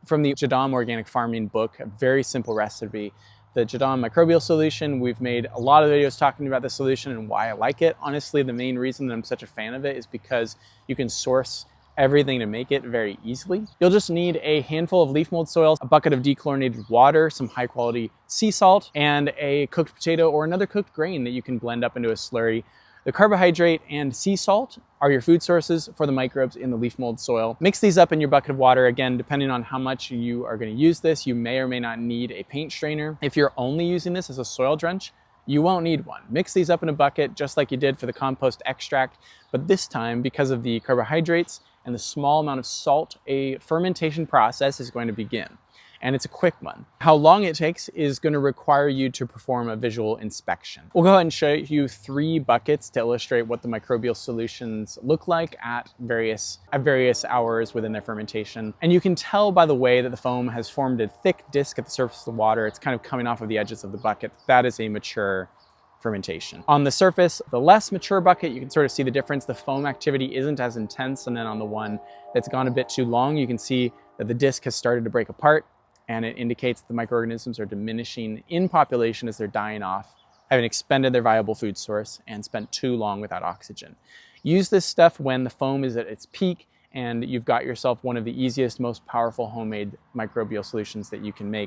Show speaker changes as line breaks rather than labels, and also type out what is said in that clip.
from the Jadam Organic Farming book, a very simple recipe. The Jadam microbial solution, we've made a lot of videos talking about the solution and why I like it. Honestly, the main reason that I'm such a fan of it is because you can source everything to make it very easily. You'll just need a handful of leaf mold soil, a bucket of dechlorinated water, some high quality sea salt, and a cooked potato or another cooked grain that you can blend up into a slurry. The carbohydrate and sea salt are your food sources for the microbes in the leaf mold soil. Mix these up in your bucket of water. Again, depending on how much you are going to use this, you may or may not need a paint strainer. If you're only using this as a soil drench, you won't need one. Mix these up in a bucket just like you did for the compost extract, but this time, because of the carbohydrates and the small amount of salt, a fermentation process is going to begin. And it's a quick one. How long it takes is going to require you to perform a visual inspection. We'll go ahead and show you 3 buckets to illustrate what the microbial solutions look like at various hours within their fermentation. And you can tell by the way that the foam has formed a thick disc at the surface of the water. It's kind of coming off of the edges of the bucket. That is a mature fermentation. On the surface, the less mature bucket, you can sort of see the difference. The foam activity isn't as intense. And then on the one that's gone a bit too long, you can see that the disc has started to break apart, and it indicates that the microorganisms are diminishing in population as they're dying off, having expended their viable food source and spent too long without oxygen. Use this stuff when the foam is at its peak and you've got yourself one of the easiest, most powerful homemade microbial solutions that you can make.